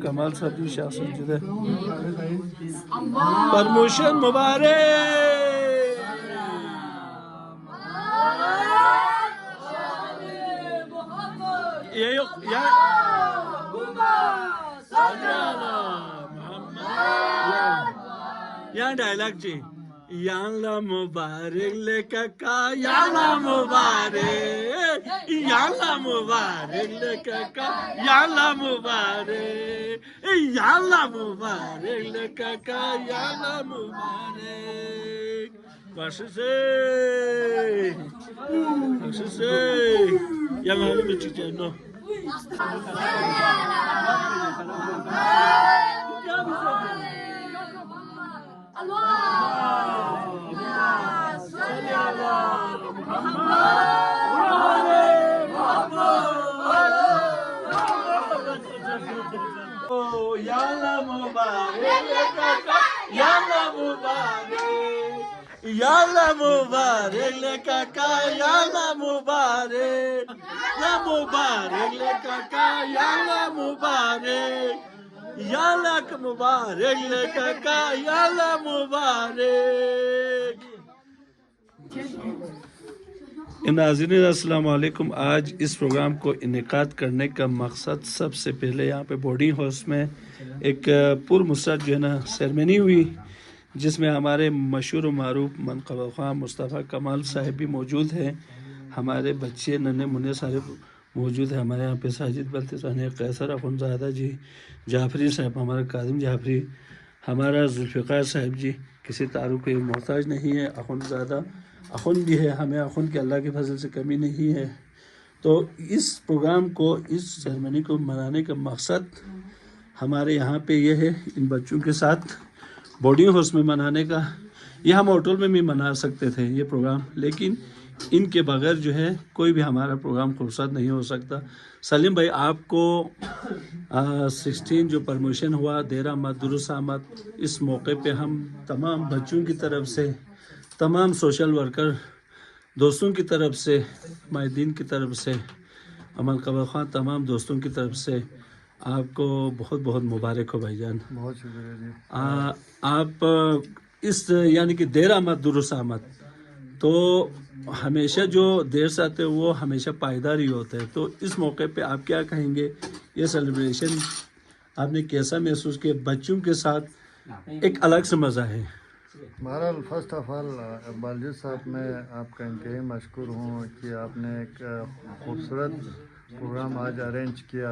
کمال صاحب کی شخصیت جو ہے پرموشن مبارک یا ڈائلاگ جی یا اللہ مبارک لے ککا یا اللہ مبارک یا اللہ مبارک لے ککا یا اللہ مبارک یا اللہ مبارک لے ککا یا اللہ مبارک بخش سے یا معلوم ہے چیزیں نو یا اللہ مبارک یا اللہ مبارک یا اللہ مبارک لے ککا یا اللہ مبارک یا مبارک لے ککا یا اللہ مبارک یا اللہ مبارک لے ککا یا اللہ مبارک. ناظرین السلام علیکم. آج اس پروگرام کو انعقاد کرنے کا مقصد سب سے پہلے یہاں پہ بورڈنگ ہاؤس میں ایک پرمسرت جو ہے نا سیرمنی ہوئی جس میں ہمارے مشہور و معروف منقبہ خواہ مصطفیٰ کمال صاحب بھی موجود ہیں. ہمارے بچے ننے منے سارے موجود ہیں. ہمارے یہاں پہ ساجد بلتستانی قیصر اخندزادہ جی جعفری صاحب ہمارا کاظم جعفری ہمارا ذوالفقار صاحب جی کسی تعارف کے محتاج نہیں ہے. اخندزادہ اخند بھی ہے. ہمیں اخند کے اللہ کے فضل سے کمی نہیں ہے. تو اس پروگرام کو اس سیرمنی کو منانے کا مقصد ہمارے یہاں پہ یہ ہے ان بچوں کے ساتھ بورڈنگ ہاؤس میں منانے کا. یہ ہم ہوٹل میں بھی منا سکتے تھے یہ پروگرام لیکن ان کے بغیر جو ہے کوئی بھی ہمارا پروگرام خوبصورت نہیں ہو سکتا. سلیم بھائی آپ کو 16 جو پرموشن ہوا دیر آمد درست آمد اس موقع پہ ہم تمام بچوں کی طرف سے تمام سوشل ورکر دوستوں کی طرف سے مائدین کی طرف سے عمل قبر خواہ تمام دوستوں کی طرف سے آپ کو بہت بہت مبارک ہو بھائی جان. بہت شکریہ جی. آپ اس یعنی کہ دیر آمد درست آمد تو ہمیشہ جو دیر سے آتے ہیں وہ ہمیشہ پائیدار ہی ہوتے ہیں. تو اس موقع پہ آپ کیا کہیں گے یہ سیلیبریشن آپ نے کیسا محسوس کیا؟ بچوں کے ساتھ ایک الگ سے مزہ ہے. بہرحال فرسٹ آف آل اقبال جی صاحب میں آپ کا انتہائی مشکور ہوں کہ آپ نے ایک خوبصورت پروگرام آج ارینج کیا.